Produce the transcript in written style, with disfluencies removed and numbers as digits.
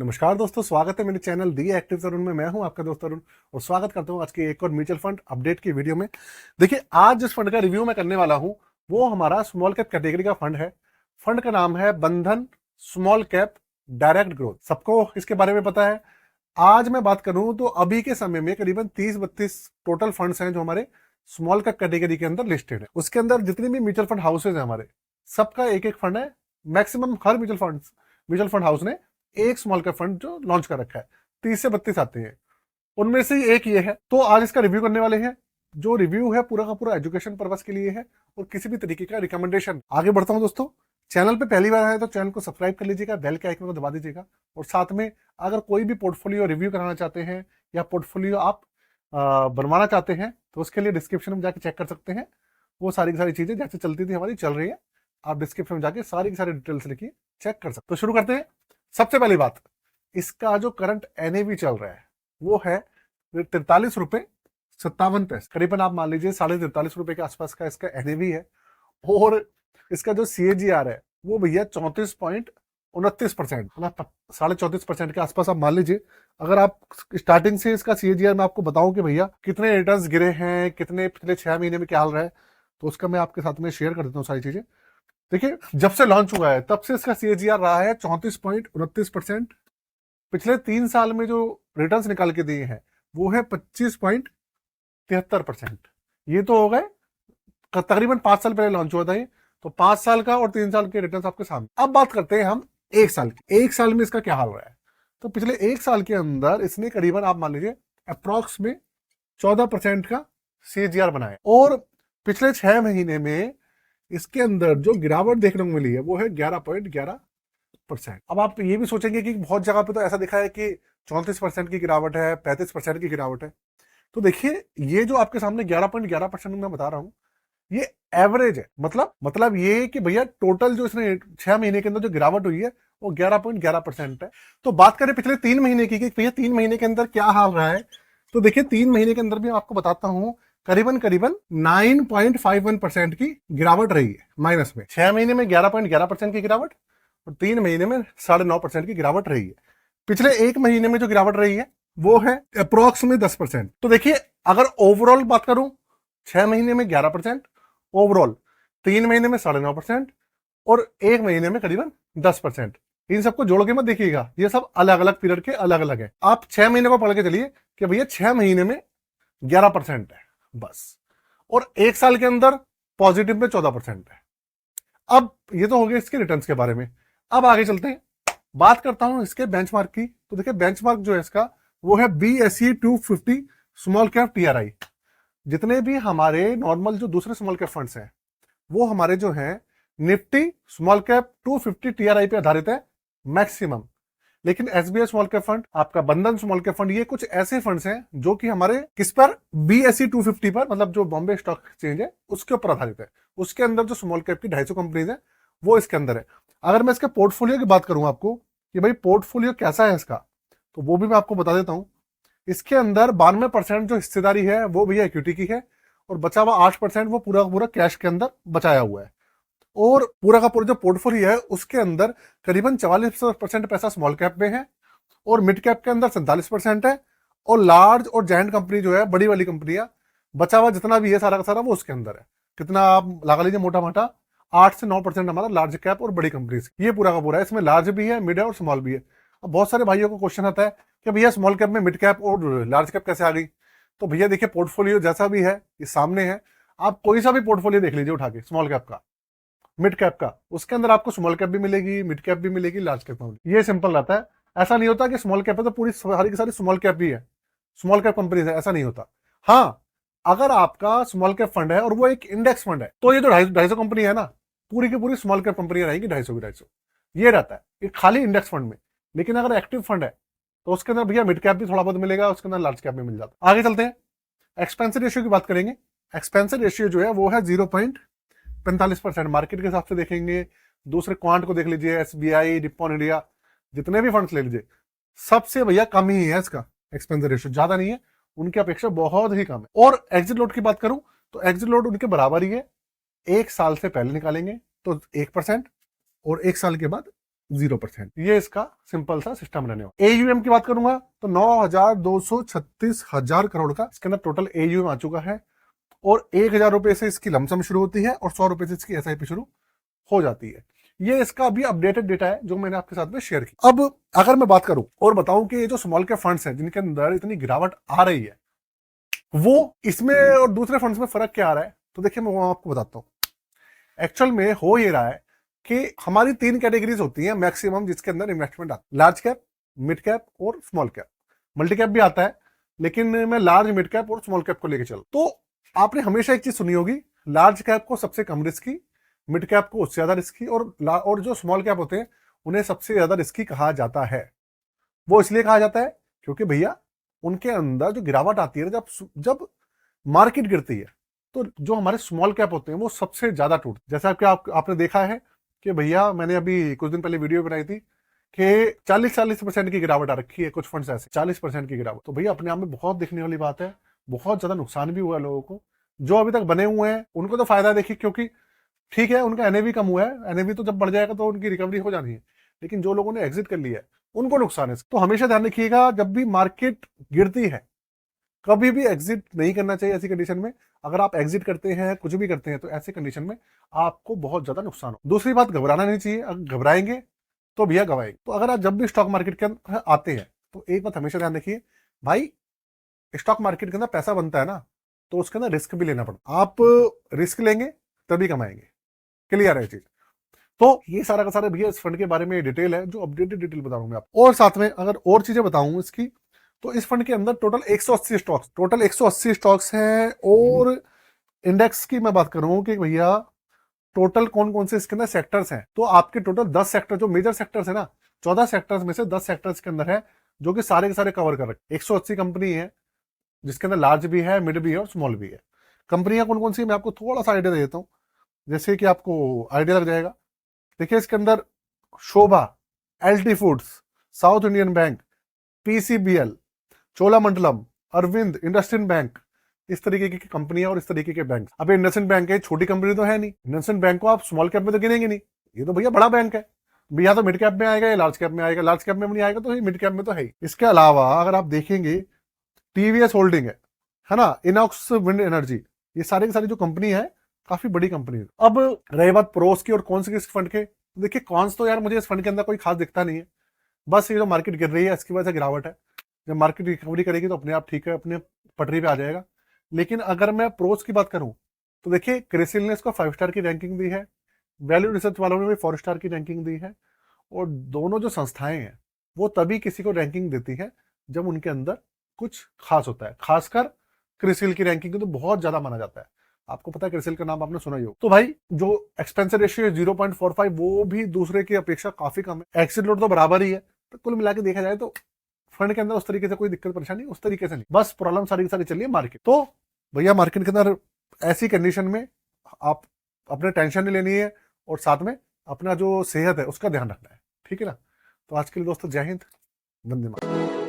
नमस्कार दोस्तों, स्वागत है मेरे चैनल दी एक्टिव तरुण में। मैं हूं आपका दोस्त तरुण और स्वागत करता हूं आज की एक और म्यूचुअल फंड अपडेट की वीडियो में। देखिए, आज जिस फंड का रिव्यू मैं करने वाला हूं वो हमारा स्मॉल कैप कैटेगरी का फंड है। फंड का नाम है बंधन स्मॉल कैप डायरेक्ट ग्रोथ। सबको इसके बारे में पता है। आज मैं बात करूं तो अभी के समय में करीबन 30-32 टोटल फंड्स हैं जो हमारे स्मॉल कैप कैटेगरी के अंदर लिस्टेड है। उसके अंदर जितने भी म्यूचुअल फंड हाउसेज हैं हमारे, सबका एक एक फंड है। मैक्सिमम हर म्यूचुअल फंड हाउस ने एक स्मॉल कैप फंड जो लॉन्च कर रखा है। 30 से 32 आते हैं, उनमें से एक ये है। तो आज इसका रिव्यू करने वाले हैं। जो रिव्यू है पूरा का पूरा एजुकेशन पर्पस के लिए है और किसी भी तरीके का रिकमेंडेशन। आगे बढ़ता हूं दोस्तों। चैनल पे पहली बार आए तो चैनल को सब्सक्राइब कर लीजिएगा, बेल के आइकन को दबा दीजिएगा। और साथ में अगर कोई भी पोर्टफोलियो रिव्यू कराना चाहते हैं या पोर्टफोलियो आप बनवाना चाहते हैं तो उसके लिए डिस्क्रिप्शन में जाके चेक कर सकते हैं। वो सारी की सारी चीजें जैसे चलती थी हमारी चल रही है। आप डिस्क्रिप्शन में जाके सारी की सारी डिटेल्स लिखिए, चेक कर सकते। तो शुरू करते हैं। सबसे पहली बात, इसका जो करंट एनएवी चल रहा है वो है 43.57 रुपए। करीबन आप मान लीजिए 43.5 रुपए के आसपास का इसका एनएवी है। और इसका जो सीएजीआर है वो भैया 34.29%, मतलब 34.5% के आसपास आप मान लीजिए। अगर आप स्टार्टिंग से इसका सीएजीआर मैं आपको बताऊं कि भैया कितने रिटर्न्स गिरे हैं, कितने पिछले 6 महीने में क्या हाल रहा है, तो उसका मैं आपके साथ में शेयर कर देता हूँ सारी चीजें। देखिए, जब से लॉन्च हुआ है तब से इसका सीएजीआर रहा है 34.29%। पिछले 3 साल में जो रिटर्न्स निकाल के दिए हैं वो है 25.73%। ये तो हो गए तकरीबन 5 साल पहले लॉन्च हुआ था ये। तो 5 साल का और 3 साल के रिटर्न्स आपके सामने। अब बात करते हैं हम 1 साल की। 1 साल में इसका क्या हाल रहा है। तो पिछले 1 साल के अंदर इसने करीबन आप मान लीजिए अप्रोक्स में 14% का सीएजीआर बनाया। और पिछले 6 महीने में इसके अंदर जो गिरावट देखने को मिली है वो है 11.11%। अब आप ये भी सोचेंगे कि बहुत जगह पे तो ऐसा दिखा है कि 34% की गिरावट है, 35% की गिरावट है। तो देखिए, ये जो आपके सामने 11.11% मैं बता रहा हूं ये एवरेज है। मतलब ये कि भैया टोटल जो इसने 6 महीने के अंदर जो गिरावट हुई है वो 11.11% है। तो बात करें पिछले 3 महीने की कि भैया 3 महीने के अंदर क्या हाल रहा है, तो देखिए 3 महीने के अंदर भी आपको बताता हूं करीबन 9.51% की गिरावट रही है माइनस में। 6 महीने में 11.11% की गिरावट और 3 महीने में 9.5% की गिरावट रही है। पिछले 1 महीने में जो गिरावट रही है वो है अप्रोक्स में 10%। तो देखिए, अगर ओवरऑल बात करूं 6 महीने में 11%, ओवरऑल 3 महीने में 9.5% और 1 महीने में करीबन 10%। इन सबको जोड़ के मत देखिएगा, ये सब अलग अलग पीरियड के अलग अलग है। आप 6 महीने को पढ़ के चलिए कि भैया 6 महीने में 11% है बस, और 1 साल के अंदर पॉजिटिव में 14% है। अब ये तो हो गया इसके रिटर्न्स के बारे में। अब आगे चलते हैं, बात करता हूं इसके बेंचमार्क की। तो देखिए, बेंचमार्क जो है इसका वो है BSE 250 स्मॉल कैप TRI। जितने भी हमारे नॉर्मल जो दूसरे स्मॉल कैप फंड्स हैं वो हमारे जो हैं निफ्टी स्मॉल कैप 250 TRI पे आधारित है मैक्सिमम। लेकिन SBI स्मॉल कैप फंड, आपका बंधन स्मॉल कैप फंड, ये कुछ ऐसे फंड्स हैं जो कि हमारे किस पर, BSE 250 पर, मतलब जो बॉम्बे स्टॉक एक्सचेंज है उसके ऊपर आधारित है। उसके अंदर जो स्मॉल कैप की 250 कंपनीज है वो इसके अंदर है। अगर मैं इसके पोर्टफोलियो की बात करूं आपको कि भाई पोर्टफोलियो कैसा है इसका, तो वो भी मैं आपको बता देता हूं। इसके अंदर 92% जो हिस्सेदारी है वो भैया इक्विटी की है और बचा हुआ 8% वो पूरा पूरा कैश के अंदर बचाया हुआ है। और पूरा का पूरा जो पोर्टफोलियो है उसके अंदर करीबन 44% पैसा स्मॉल कैप में है और मिड कैप के अंदर 47% है। और लार्ज और जायंट कंपनी जो है, बड़ी वाली कंपनियां, बचा हुआ जितना भी है सारा का सारा वो उसके अंदर है। कितना आप लगा लीजिए, मोटा मोटा 8 से 9% हमारा लार्ज कैप और बड़ी कंपनी, ये पूरा का पूरा है। इसमें लार्ज भी है, मिड है और स्मॉल भी है। अब बहुत सारे भाइयों को क्वेश्चन आता है कि भैया स्मॉल कैप में मिड कैप और लार्ज कैप कैसे आ गई। तो भैया देखिए, पोर्टफोलियो जैसा भी है ये सामने है। आप कोई सा भी पोर्टफोलियो देख लीजिए उठा के, स्मॉल कैप का, मिड कैप का, उसके अंदर आपको स्मॉल कैप भी मिलेगी, मिड कैप भी मिलेगी, लार्ज कैप भी। ये सिंपल रहता है। ऐसा नहीं होता कि स्मॉल कैप है तो पूरी सारी की सारी स्मॉल कैप भी है, स्मॉल कैप कंपनी है, ऐसा नहीं होता। हाँ, अगर आपका स्मॉल कैप फंड है और वो एक इंडेक्स फंड है तो ये जो 250 कंपनी है ना, पूरी की पूरी स्मॉल कैप कंपनियां रहेगी, 250 ये रहता है ये खाली इंडेक्स फंड में। लेकिन अगर एक्टिव फंड है तो उसके अंदर भैया मिड कैप भी थोड़ा बहुत मिलेगा, उसके अंदर लार्ज कैप भी मिल जाता है। आगे चलते हैं, एक्सपेंसिव रेशियो की बात करेंगे। एक्सपेंसिव रेशियो जो है वो है 0.45%। मार्केट के हिसाब से देखेंगे, दूसरे क्वांट को देख लीजिए, SBI, निप्पॉन इंडिया, जितने भी फंड्स ले लीजिए, सबसे भैया कम ही है इसका एक्सपेंसिव रेशियो, ज्यादा नहीं है, उनकी अपेक्षा बहुत ही कम है। और एग्जिट लोड की बात करूं तो एग्जिट लोड उनके बराबर ही है। 1 साल से पहले निकालेंगे तो 1% और 1 साल के बाद 0%। ये इसका सिंपल सा सिस्टम रहने वाला। एयूएम की बात करूंगा तो 9,236,000 करोड़ का इसके अंदर टोटल एयूएम आ चुका है, और 1,000 रुपए से इसकी लमसम शुरू होती है और 100 रुपए से इसकी एसआईपी शुरू हो जाती है। ये इसका अभी अपडेटेड डेटा है जो मैंने आपके साथ में शेयर किया। अब अगर मैं बात करूं और बताऊं कि ये जो स्मॉल कैप फंड्स हैं जिनके अंदर इतनी गिरावट आ रही है, वो इसमें और दूसरे फंड्स में फर्क क्या आ रहा है, तो देखिए मैं वो आपको बताता हूं। एक्चुअल में हो ये रहा है कि हमारी 3 कैटेगरीज होती हैं मैक्सिमम जिसके अंदर इन्वेस्टमेंट आता है, लार्ज कैप, मिड कैप और स्मॉल कैप। मल्टी कैप भी आता है, लेकिन मैं लार्ज, मिड कैप और स्मॉल कैप को लेकर चल। तो आपने हमेशा एक चीज सुनी होगी, लार्ज कैप को सबसे कम रिस्की, मिड कैप को उससे ज्यादा रिस्की, और जो स्मॉल कैप होते हैं उन्हें सबसे ज्यादा रिस्की कहा जाता है। वो इसलिए कहा जाता है क्योंकि भैया उनके अंदर जो गिरावट आती है, जब मार्केट गिरती है तो जो हमारे स्मॉल कैप होते हैं वो सबसे ज्यादा टूटते। जैसा आपने देखा है कि भैया मैंने अभी कुछ दिन पहले वीडियो बनाई थी कि 40% की गिरावट आ रखी है कुछ फंड्स ऐसे, 40% की गिरावट। तो भैया अपने आप में बहुत देखने वाली बात है, बहुत ज्यादा नुकसान भी हुआ लोगों को। जो अभी तक बने हुए हैं उनको तो फायदा देखिए, क्योंकि ठीक है उनका एनएवी कम हुआ है, एनएवी तो जब बढ़ जाएगा तो उनकी रिकवरी हो जानी है, लेकिन जो लोगों ने एग्जिट कर लिया है उनको नुकसान है। तो हमेशा ध्यान रखिएगा जब भी मार्केट गिरती है कभी भी एग्जिट नहीं करना चाहिए। ऐसी कंडीशन में अगर आप एग्जिट करते हैं, कुछ भी करते हैं, तो ऐसी कंडीशन में आपको बहुत ज्यादा नुकसान हो। दूसरी बात, घबराना नहीं चाहिए, अगर घबराएंगे तो भैया गवाएंगे। तो अगर आप जब भी स्टॉक मार्केट के अंदर आते हैं तो एक बात हमेशा ध्यान रखिए, भाई स्टॉक मार्केट के अंदर पैसा बनता है ना, तो उसके अंदर रिस्क भी लेना पड़ता है। आप रिस्क लेंगे तभी कमाएंगे, क्लियर है चीज। तो ये सारा का सारा भैया इस फंड के बारे में डिटेल है, जो अपडेटेड डिटेल बता रहा हूं मैं आपको। और साथ में अगर और चीजें बताऊं इसकी, तो इस फंड के अंदर टोटल 180 स्टॉक्स हैं। और इंडेक्स की मैं बात करूं कि भैया टोटल कौन कौन से इसके अंदर सेक्टर्स हैं, तो आपके टोटल 10 सेक्टर जो मेजर सेक्टर्स है ना, 14 सेक्टर्स में से 10 सेक्टर्स के अंदर है जो कि सारे के सारे कवर कर रखे। 180 कंपनी है जिसके अंदर लार्ज भी है, मिड भी है और स्मॉल भी है। कंपनियां कौन कौन सी मैं आपको थोड़ा सा आइडिया दे देता हूं, जैसे कि आपको आइडिया लग जाएगा। देखिए इसके अंदर Sobha, LT foods, South Indian bank, PCBL, Cholamandalam, Arvind, IndusInd bank, इस तरीके की कंपनियां और इस तरीके के बैंक। अब इंडसइंड बैंक है, छोटी कंपनी तो है नहीं, इंडसइंड बैंक को आप स्मॉल कैप में तो गिनेंगे नहीं, ये तो भैया बड़ा बैंक है, भैया तो मिड कैप में आएगा या लार्ज कैप में आएगा, लार्ज कैप में नहीं आएगा तो मिड कैप में तो है ही। इसके अलावा अगर आप देखेंगे टीवीएस होल्डिंग है ना, इनॉक्स विंड एनर्जी, ये सारी की सारी जो कंपनी है काफी बड़ी कंपनी है। अब रही बात प्रोस की और कौन से किस फंड के, देखिए कॉन्स तो यार मुझे इस फंड के अंदर कोई खास दिखता नहीं है, बस ये जो मार्केट गिर रही है इसकी वजह से गिरावट है। जब मार्केट रिकवरी करेगी तो अपने आप ठीक है, अपने पटरी पे आ जाएगा। लेकिन अगर मैं प्रोस की बात करूं तो देखिए क्रिसिल ने इसको 5 स्टार की रैंकिंग दी है, वैल्यू रिसर्च वालों ने भी 4 स्टार की रैंकिंग दी है। और दोनों जो संस्थाएं हैं वो तभी किसी को रैंकिंग देती है जब उनके अंदर कुछ खास होता है। खासकर क्रिसिल की रैंकिंग तो बहुत ज्यादा माना जाता है, आपको पता है क्रिसिल का नाम आपने सुना ही हो। तो भाई जो एक्सपेंस रेशियो है 0.45, वो भी दूसरे की अपेक्षा काफी कम है। एक्सिट लोड तो बराबर ही है। तो कुल मिला के देखा जाए तो फंड के अंदर उस तरीके से कोई दिक्कत परेशानी उस तरीके से नहीं, बस प्रॉब्लम सारी की सारी चल रही है मार्केट। तो भैया मार्केट के अंदर ऐसी कंडीशन में आप अपने टेंशन नहीं लेनी है और साथ में अपना जो सेहत है उसका ध्यान रखना है, ठीक है ना। तो आज के लिए दोस्तों जय हिंद, वंदे मातरम।